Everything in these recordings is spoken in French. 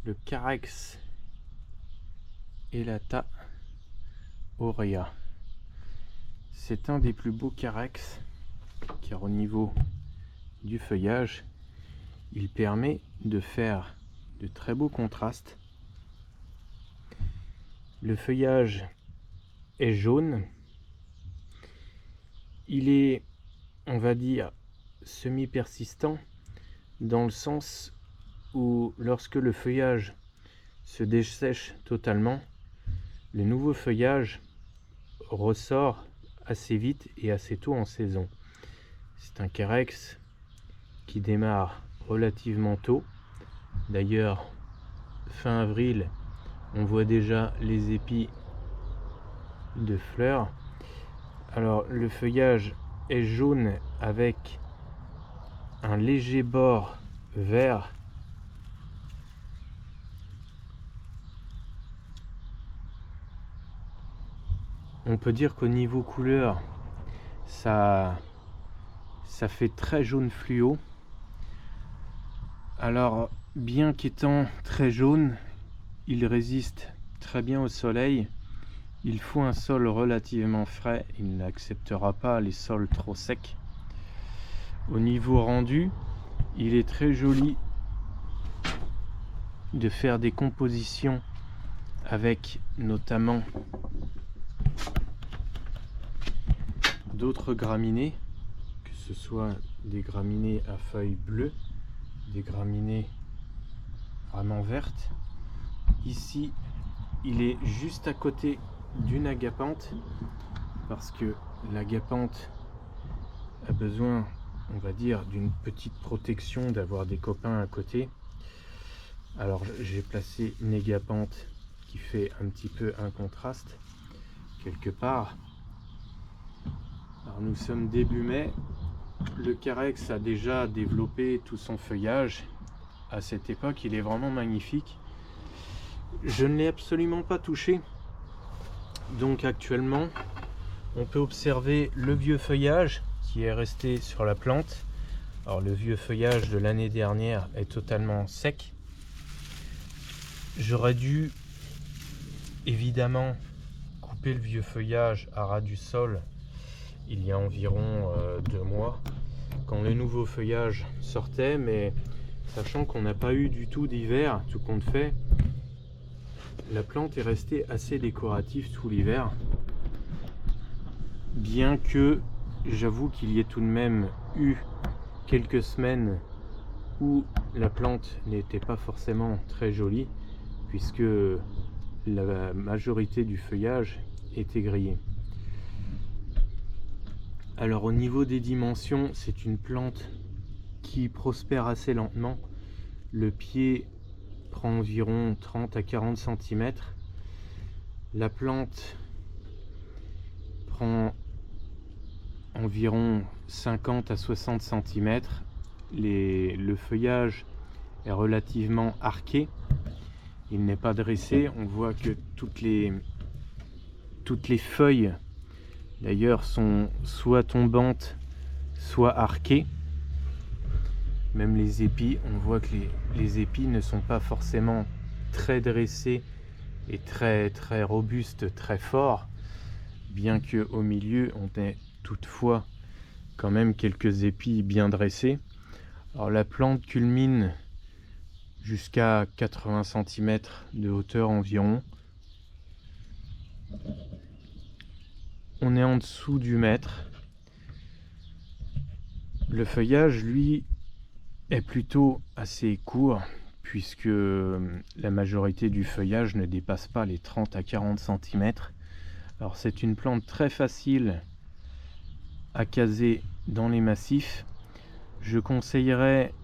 le Carex Elata aurea. C'est un des plus beaux carex car au niveau du feuillage, il permet de faire de très beaux contrastes. Le feuillage est jaune. Il est, on va dire, semi-persistant dans le sens où lorsque le feuillage se dessèche totalement, le nouveau feuillage ressort assez vite et assez tôt en saison. C'est un carex qui démarre relativement tôt. D'ailleurs, fin avril, on voit déjà les épis de fleurs. Alors le feuillage est jaune avec un léger bord vert. On peut dire qu'au niveau couleur, ça fait très jaune fluo. Alors, bien qu'étant très jaune, il résiste très bien au soleil. Il faut un sol relativement frais, il n'acceptera pas les sols trop secs. Au niveau rendu, il est très joli de faire des compositions avec notamment d'autres graminées, que ce soit des graminées à feuilles bleues, des graminées vraiment vertes. Ici, il est juste à côté d'une agapanthe parce que l'agapanthe a besoin, on va dire, d'une petite protection, d'avoir des copains à côté. Alors j'ai placé une agapanthe qui fait un petit peu un contraste quelque part. Alors nous sommes début mai, le carex a déjà développé tout son feuillage. À cette époque, il est vraiment magnifique. Je ne l'ai absolument pas touché. Donc actuellement, on peut observer le vieux feuillage qui est resté sur la plante. Alors le vieux feuillage de l'année dernière est totalement sec. J'aurais dû évidemment couper le vieux feuillage à ras du sol il y a environ 2 mois quand le nouveau feuillage sortait, mais sachant qu'on n'a pas eu du tout d'hiver, tout compte fait, la plante est restée assez décorative tout l'hiver, bien que j'avoue qu'il y ait tout de même eu quelques semaines où la plante n'était pas forcément très jolie puisque la majorité du feuillage était grillé. Alors au niveau des dimensions, c'est une plante qui prospère assez lentement. Le pied prend environ 30 à 40 cm. La plante prend environ 50 à 60 cm. Le feuillage est relativement arqué. Il n'est pas dressé. On voit que toutes les feuilles d'ailleurs sont soit tombantes, soit arquées. Même les épis, on voit que les épis ne sont pas forcément très dressés et très robustes, très forts, bien que au milieu on ait toutefois quand même quelques épis bien dressés. Alors la plante culmine jusqu'à 80 cm de hauteur environ. On est en dessous du mètre. Le feuillage, lui, est plutôt assez court puisque la majorité du feuillage ne dépasse pas les 30 à 40 cm. Alors c'est une plante très facile à caser dans les massifs. Je conseillerais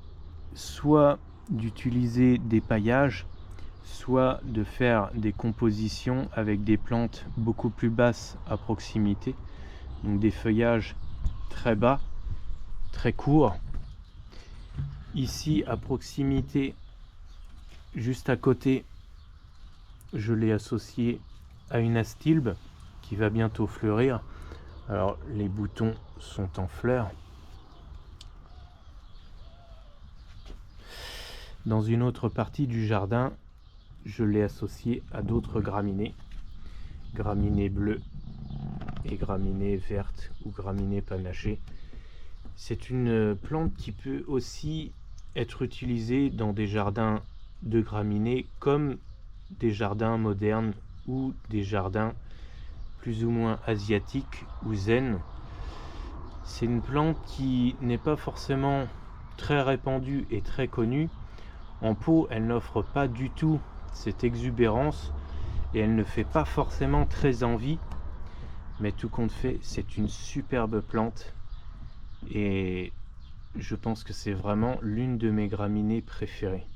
soit d'utiliser des paillages, soit de faire des compositions avec des plantes beaucoup plus basses à proximité, donc des feuillages très bas, très courts. Ici à proximité, juste à côté, je l'ai associé à une astilbe qui va bientôt fleurir. Alors les boutons sont en fleurs. Dans une autre partie du jardin, je l'ai associé à d'autres graminées, graminées bleues et graminées vertes ou graminées panachées. C'est une plante qui peut aussi être utilisée dans des jardins de graminées comme des jardins modernes ou des jardins plus ou moins asiatiques ou zen. C'est une plante qui n'est pas forcément très répandue et très connue. En pot, elle n'offre pas du tout cette exubérance et elle ne fait pas forcément très envie, mais tout compte fait, c'est une superbe plante et je pense que c'est vraiment l'une de mes graminées préférées.